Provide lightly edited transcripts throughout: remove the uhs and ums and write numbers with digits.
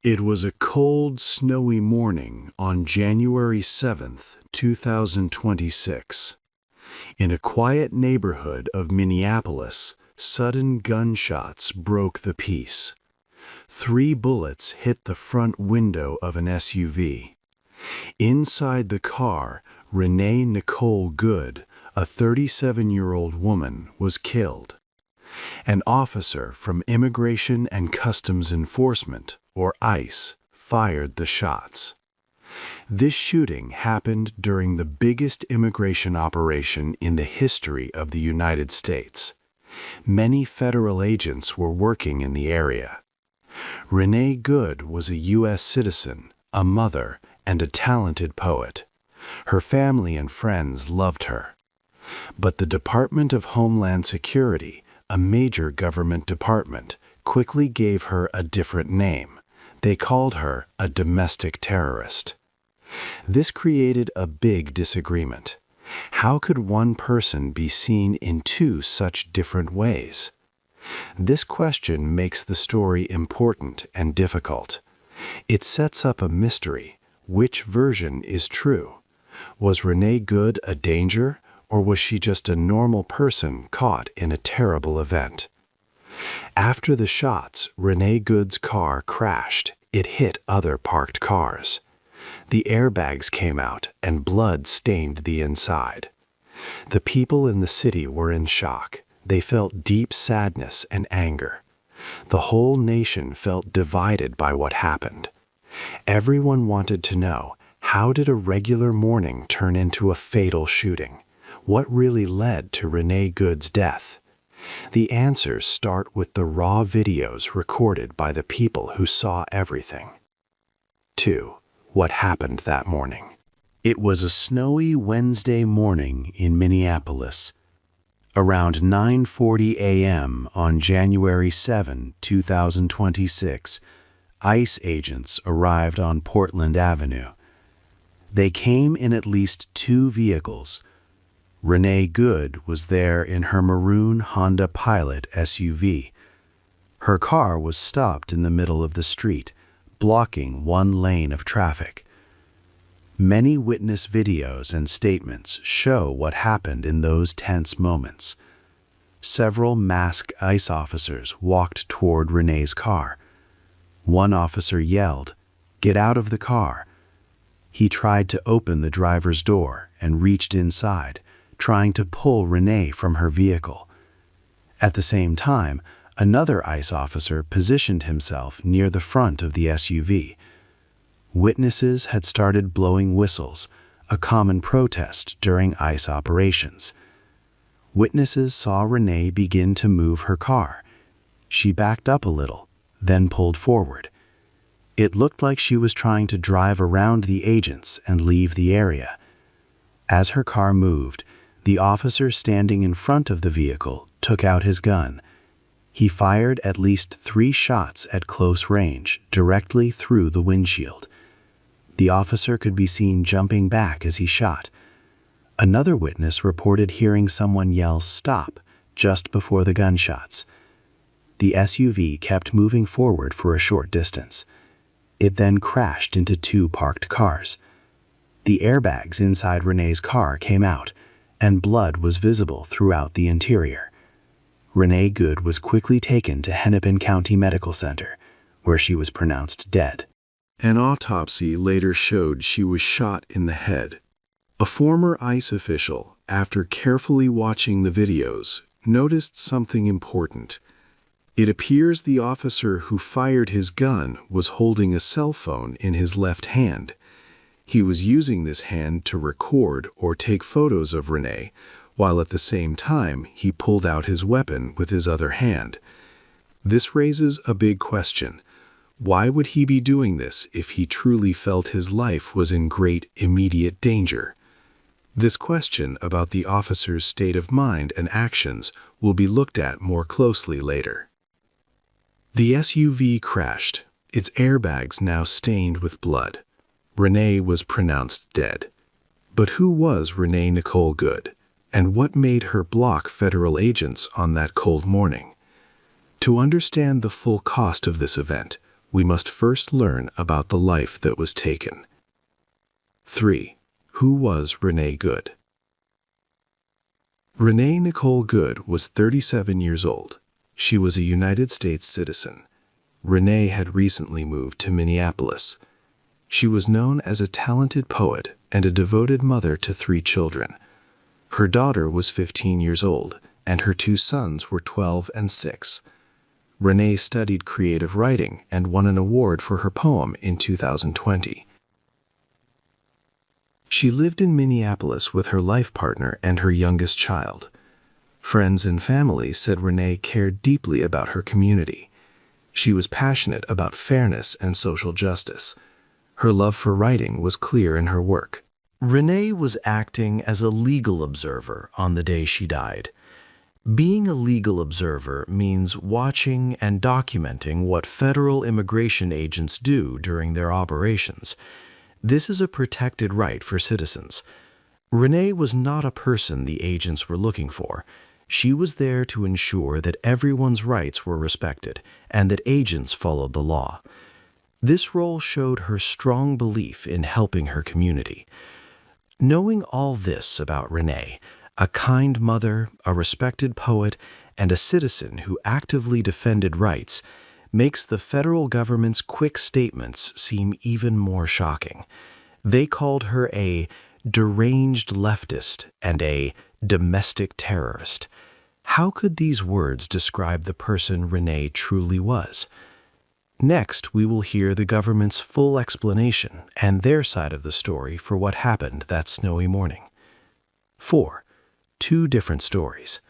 It was a cold, snowy morning on January 7th, 2026. In a quiet neighborhood of Minneapolis, sudden gunshots broke the peace. 3 bullets hit the front window of an SUV. Inside the car, Renee Nicole Good, a 37-year-old woman, was killed. An officer from Immigration and Customs Enforcement, or ICE, fired the shots. This shooting happened during the biggest immigration operation in the history of the United States. Many federal agents were working in the area. Renee Good was a U.S. citizen, a mother, and a talented poet. Her family and friends loved her. But the Department of Homeland Security, a major government department, quickly gave her a different name. They called her a domestic terrorist. This created a big disagreement. How could one person be seen in 2 such different ways? This question makes the story important and difficult. It sets up a mystery. Which version is true? Was Renee Good a danger, or was she just a normal person caught in a terrible event? After the shots, Renee Good's car crashed. It hit other parked cars. The airbags came out and blood stained the inside. The people in the city were in shock. They felt deep sadness and anger. The whole nation felt divided by what happened. Everyone wanted to know, how did a regular morning turn into a fatal shooting? What really led to Renee Good's death? The answers start with the raw videos recorded by the people who saw everything. 2. What happened that morning? It was a snowy Wednesday morning in Minneapolis. Around 9:40 a.m. on January 7, 2026, ICE agents arrived on Portland Avenue. They came in at least 2 vehicles. Renee Good was there in her maroon Honda Pilot SUV. Her car was stopped in the middle of the street, blocking 1 lane of traffic. Many witness videos and statements show what happened in those tense moments. Several masked ICE officers walked toward Renee's car. One officer yelled, "Get out of the car." He tried to open the driver's door and reached inside, trying to pull Renee from her vehicle. At the same time, another ICE officer positioned himself near the front of the SUV. Witnesses had started blowing whistles, a common protest during ICE operations. Witnesses saw Renee begin to move her car. She backed up a little, then pulled forward. It looked like she was trying to drive around the agents and leave the area. As her car moved, the officer standing in front of the vehicle took out his gun. He fired at least 3 shots at close range, directly through the windshield. The officer could be seen jumping back as he shot. Another witness reported hearing someone yell "Stop" just before the gunshots. The SUV kept moving forward for a short distance. It then crashed into 2 parked cars. The airbags inside Renee's car came out, and blood was visible throughout the interior. Renee Good was quickly taken to Hennepin County Medical Center, where she was pronounced dead. An autopsy later showed she was shot in the head. A former ICE official, after carefully watching the videos, noticed something important. It appears the officer who fired his gun was holding a cell phone in his left hand. He was using this hand to record or take photos of Renee, while at the same time he pulled out his weapon with his other hand. This raises a big question. Why would he be doing this if he truly felt his life was in great immediate danger? This question about the officer's state of mind and actions will be looked at more closely later. The SUV crashed, its airbags now stained with blood. Renee was pronounced dead. But who was Renee Nicole Good, and what made her block federal agents on that cold morning? To understand the full cost of this event, we must first learn about the life that was taken. 3. Who was Renee Good? Renee Nicole Good was 37 years old. She was a United States citizen. Renee had recently moved to Minneapolis. She was known as a talented poet and a devoted mother to 3 children. Her daughter was 15 years old, and her 2 sons were 12 and 6. Renee studied creative writing and won an award for her poem in 2020. She lived in Minneapolis with her life partner and her youngest child. Friends and family said Renee cared deeply about her community. She was passionate about fairness and social justice. Her love for writing was clear in her work. Renee was acting as a legal observer on the day she died. Being a legal observer means watching and documenting what federal immigration agents do during their operations. This is a protected right for citizens. Renee was not a person the agents were looking for. She was there to ensure that everyone's rights were respected and that agents followed the law. This role showed her strong belief in helping her community. Knowing all this about Renee, a kind mother, a respected poet, and a citizen who actively defended rights, makes the federal government's quick statements seem even more shocking. They called her a deranged leftist and a domestic terrorist. How could these words describe the person Renee truly was? Next, we will hear the government's full explanation and their side of the story for what happened that snowy morning. 4. 2 different stories.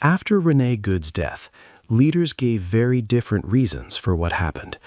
After Renee Good's death, leaders gave very different reasons for what happened.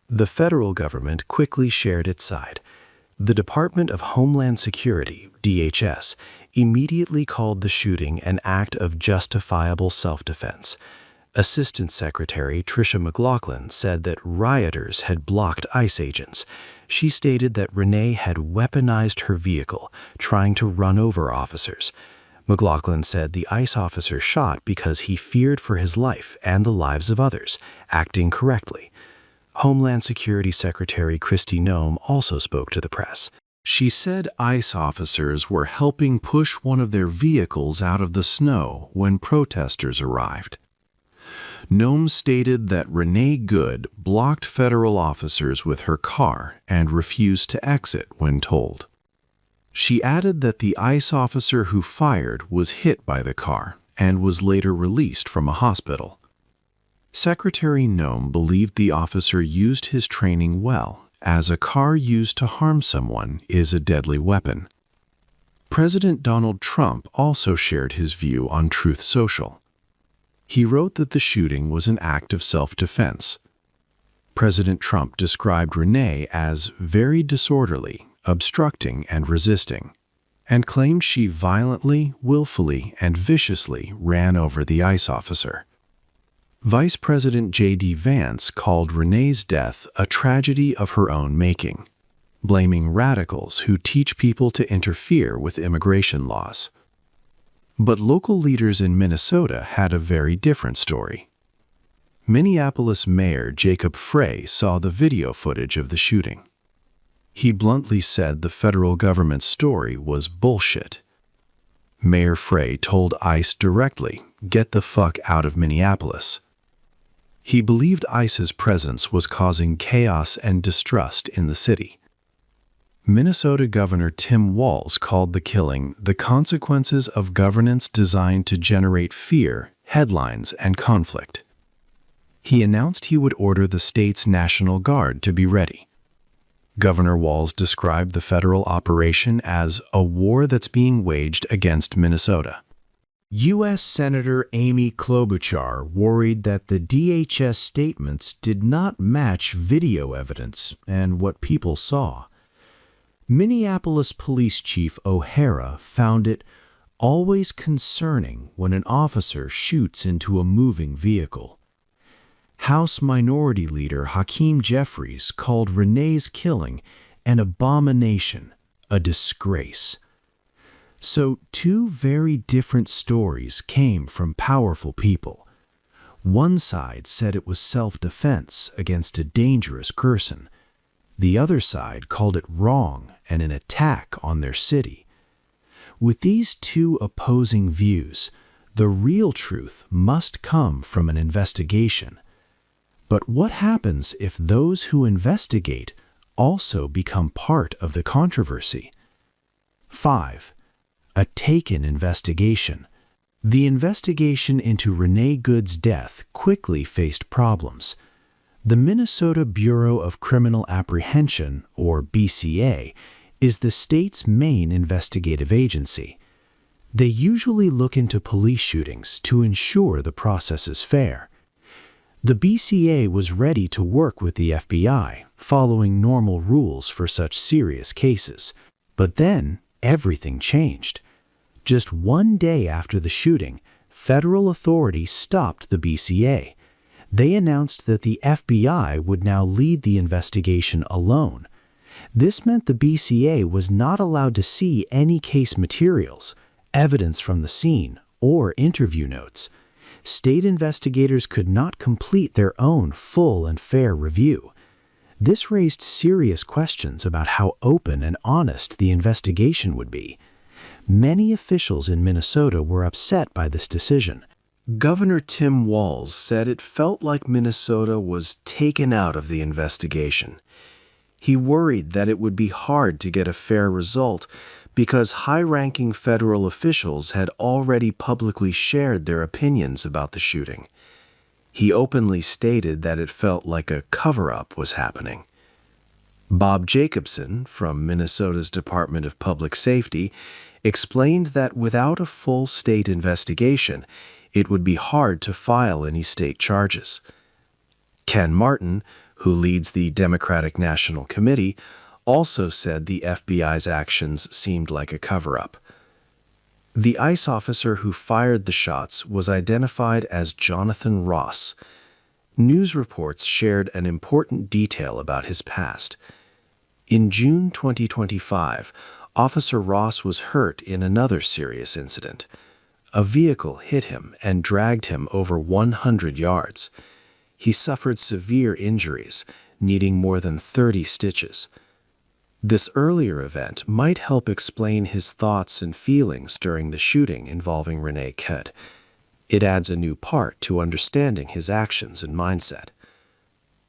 The federal government quickly shared its side. The Department of Homeland Security, DHS, immediately called the shooting an act of justifiable self-defense. Assistant Secretary Tricia McLaughlin said that rioters had blocked ICE agents. She stated that Renee had weaponized her vehicle, trying to run over officers. McLaughlin said the ICE officer shot because he feared for his life and the lives of others, acting correctly. Homeland Security Secretary Kristi Noem also spoke to the press. She said ICE officers were helping push one of their vehicles out of the snow when protesters arrived. Noem stated that Renee Good blocked federal officers with her car and refused to exit when told. She added that the ICE officer who fired was hit by the car and was later released from a hospital. Secretary Noem believed the officer used his training well, as a car used to harm someone is a deadly weapon. President Donald Trump also shared his view on Truth Social. He wrote that the shooting was an act of self-defense. President Trump described Renee as very disorderly, obstructing and resisting, and claimed she violently, willfully, and viciously ran over the ICE officer. Vice President J.D. Vance called Renee's death a tragedy of her own making, blaming radicals who teach people to interfere with immigration laws. But local leaders in Minnesota had a very different story. Minneapolis Mayor Jacob Frey saw the video footage of the shooting. He bluntly said the federal government's story was bullshit. Mayor Frey told ICE directly, "Get the fuck out of Minneapolis." He believed ICE's presence was causing chaos and distrust in the city. Minnesota Governor Tim Walz called the killing the consequences of governance designed to generate fear, headlines, and conflict. He announced he would order the state's National Guard to be ready. Governor Walz described the federal operation as a war that's being waged against Minnesota. U.S. Senator Amy Klobuchar worried that the DHS statements did not match video evidence and what people saw. Minneapolis Police Chief O'Hara found it always concerning when an officer shoots into a moving vehicle. House Minority Leader Hakeem Jeffries called Renee's killing an abomination, a disgrace. So 2 very different stories came from powerful people. One side said it was self-defense against a dangerous person. The other side called it wrong and an attack on their city. With these two opposing views, the real truth must come from an investigation. But what happens if those who investigate also become part of the controversy? 5. A taken investigation. The investigation into Renee Good's death quickly faced problems. The Minnesota Bureau of Criminal Apprehension, or BCA, is the state's main investigative agency. They usually look into police shootings to ensure the process is fair. The BCA was ready to work with the FBI, following normal rules for such serious cases. But then, everything changed. Just one day after the shooting, federal authorities stopped the BCA. They announced that the FBI would now lead the investigation alone. This meant the BCA was not allowed to see any case materials, evidence from the scene, or interview notes. State investigators could not complete their own full and fair review. This raised serious questions about how open and honest the investigation would be. Many officials in Minnesota were upset by this decision. Governor Tim Walz said it felt like Minnesota was taken out of the investigation. He worried that it would be hard to get a fair result because high-ranking federal officials had already publicly shared their opinions about the shooting. He openly stated that it felt like a cover-up was happening. Bob Jacobson, from Minnesota's Department of Public Safety, explained that without a full state investigation, it would be hard to file any state charges. Ken Martin, who leads the Democratic National Committee, also said the FBI's actions seemed like a cover-up. The ICE officer who fired the shots was identified as Jonathan Ross. News reports shared an important detail about his past. In June 2025, Officer Ross was hurt in another serious incident. A vehicle hit him and dragged him over 100 yards. He suffered severe injuries, needing more than 30 stitches. This earlier event might help explain his thoughts and feelings during the shooting involving Renee Goode. It adds a new part to understanding his actions and mindset.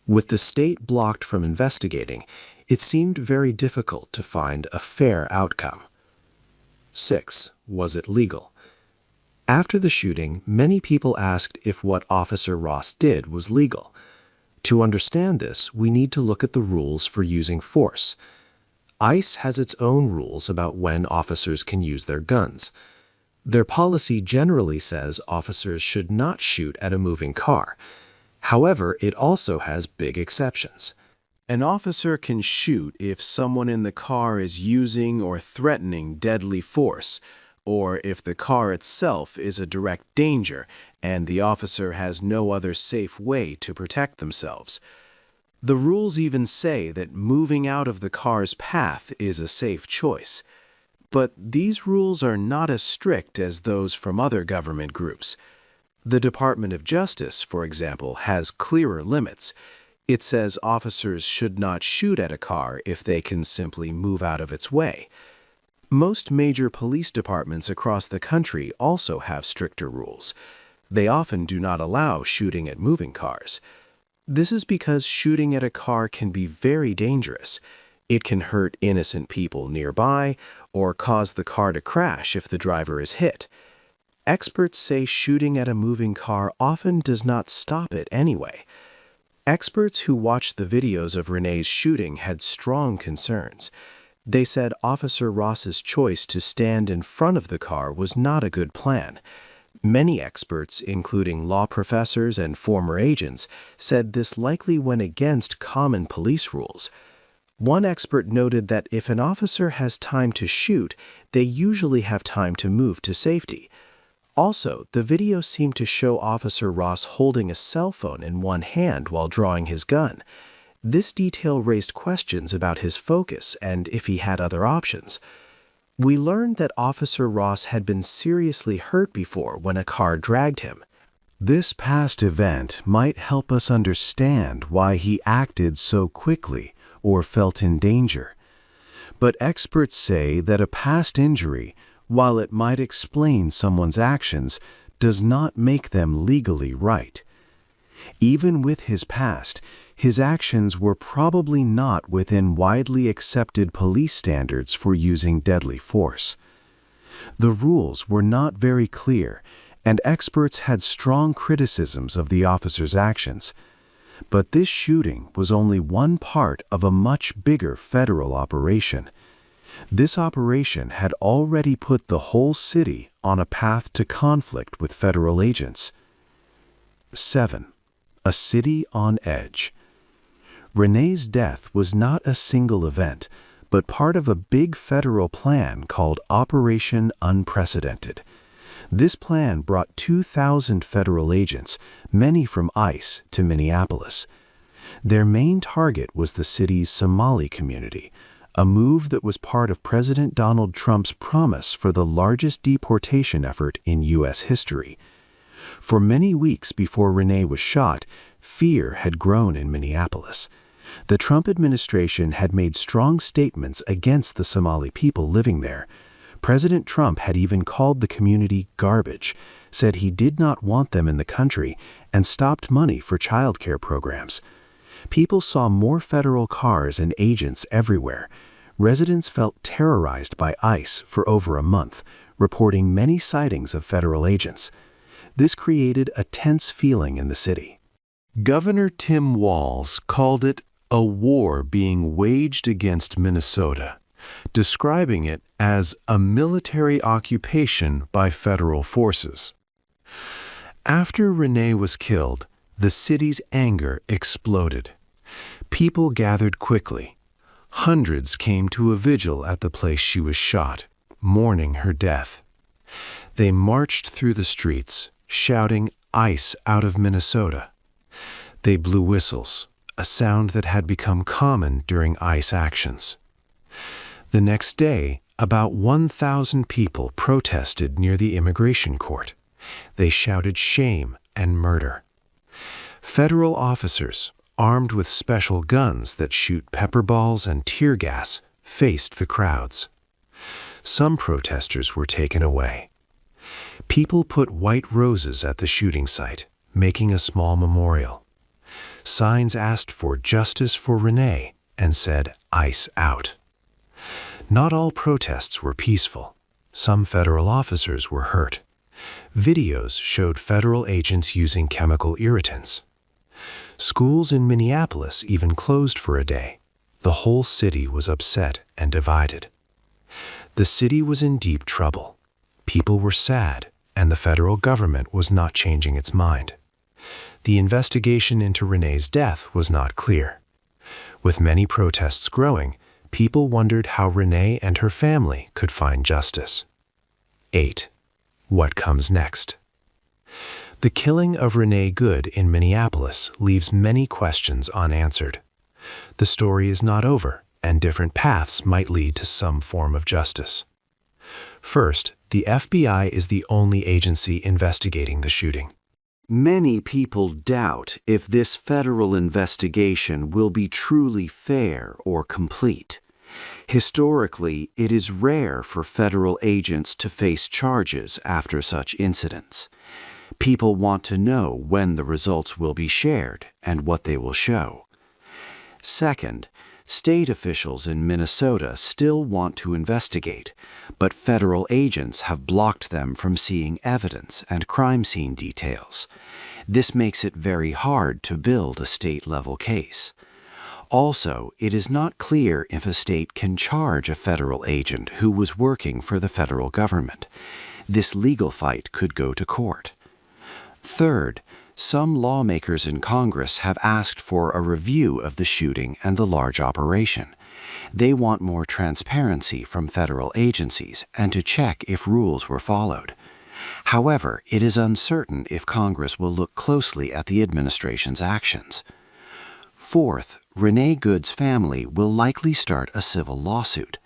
With the state blocked from investigating, it seemed very difficult to find a fair outcome. 6. Was it legal? After the shooting, many people asked if what Officer Ross did was legal. To understand this, we need to look at the rules for using force. ICE has its own rules about when officers can use their guns. Their policy generally says officers should not shoot at a moving car. However, it also has big exceptions. An officer can shoot if someone in the car is using or threatening deadly force, or if the car itself is a direct danger and the officer has no other safe way to protect themselves. The rules even say that moving out of the car's path is a safe choice. But these rules are not as strict as those from other government groups. The Department of Justice, for example, has clearer limits. It says officers should not shoot at a car if they can simply move out of its way. Most major police departments across the country also have stricter rules. They often do not allow shooting at moving cars. This is because shooting at a car can be very dangerous. It can hurt innocent people nearby or cause the car to crash if the driver is hit. Experts say shooting at a moving car often does not stop it anyway. Experts who watched the videos of Renee's shooting had strong concerns. They said Officer Ross's choice to stand in front of the car was not a good plan. Many experts, including law professors and former agents, said this likely went against common police rules. One expert noted that if an officer has time to shoot, they usually have time to move to safety. Also, the video seemed to show Officer Ross holding a cell phone in one hand while drawing his gun. This detail raised questions about his focus and if he had other options. We learned that Officer Ross had been seriously hurt before when a car dragged him. This past event might help us understand why he acted so quickly or felt in danger. But experts say that a past injury, while it might explain someone's actions, does not make them legally right. Even with his past, his actions were probably not within widely accepted police standards for using deadly force. The rules were not very clear, and experts had strong criticisms of the officer's actions. But this shooting was only one part of a much bigger federal operation. This operation had already put the whole city on a path to conflict with federal agents. 7. A city on edge. René's death was not a single event, but part of a big federal plan called Operation Unprecedented. This plan brought 2,000 federal agents, many from ICE, to Minneapolis. Their main target was the city's Somali community, a move that was part of President Donald Trump's promise for the largest deportation effort in U.S. history. For many weeks before René was shot, fear had grown in Minneapolis. The Trump administration had made strong statements against the Somali people living there. President Trump had even called the community garbage, said he did not want them in the country, and stopped money for child care programs. People saw more federal cars and agents everywhere. Residents felt terrorized by ICE for over a month, reporting many sightings of federal agents. This created a tense feeling in the city. Governor Tim Walz called it a war being waged against Minnesota, describing it as a military occupation by federal forces. After René was killed, the city's anger exploded. People gathered quickly. Hundreds came to a vigil at the place she was shot, mourning her death. They marched through the streets, shouting "ICE out of Minnesota." They blew whistles, a sound that had become common during ICE actions. The next day, about 1,000 people protested near the immigration court. They shouted shame and murder. Federal officers, armed with special guns that shoot pepper balls and tear gas, faced the crowds. Some protesters were taken away. People put white roses at the shooting site, making a small memorial. Signs asked for justice for René and said "ICE out." Not all protests were peaceful. Some federal officers were hurt. Videos showed federal agents using chemical irritants. Schools in Minneapolis even closed for a day. The whole city was upset and divided. The city was in deep trouble. People were sad, and the federal government was not changing its mind. The investigation into René's death was not clear. With many protests growing, people wondered how René and her family could find justice. 8. What comes next? The killing of René Good in Minneapolis leaves many questions unanswered. The story is not over, and different paths might lead to some form of justice. First, the FBI is the only agency investigating the shooting. Many people doubt if this federal investigation will be truly fair or complete. Historically, it is rare for federal agents to face charges after such incidents. People want to know when the results will be shared and what they will show. Second, state officials in Minnesota still want to investigate, but federal agents have blocked them from seeing evidence and crime scene details. This makes it very hard to build a state-level case. Also, it is not clear if a state can charge a federal agent who was working for the federal government. This legal fight could go to court. Third, some lawmakers in Congress have asked for a review of the shooting and the large operation. They want more transparency from federal agencies and to check if rules were followed. However, it is uncertain if Congress will look closely at the administration's actions. Fourth, René Good's family will likely start a civil lawsuit.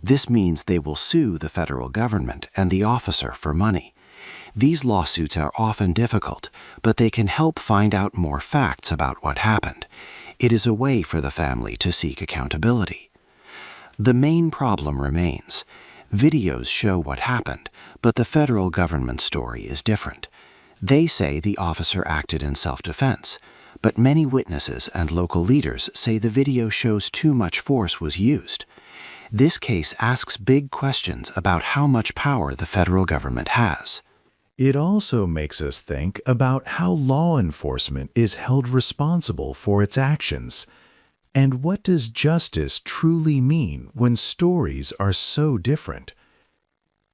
This means they will sue the federal government and the officer for money. These lawsuits are often difficult, but they can help find out more facts about what happened. It is a way for the family to seek accountability. The main problem remains. Videos show what happened, but the federal government story is different. They say the officer acted in self-defense, but many witnesses and local leaders say the video shows too much force was used. This case asks big questions about how much power the federal government has. It also makes us think about how law enforcement is held responsible for its actions. And what does justice truly mean when stories are so different?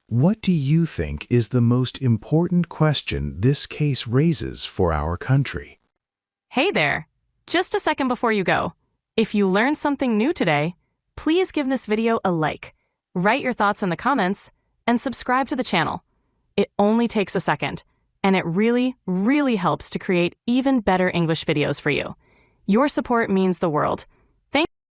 What do you think is the most important question this case raises for our country? Hey there! Just a second before you go. If you learned something new today, please give this video a like, write your thoughts in the comments, and subscribe to the channel. It only takes a second, and it really, really helps to create even better English videos for you. Your support means the world.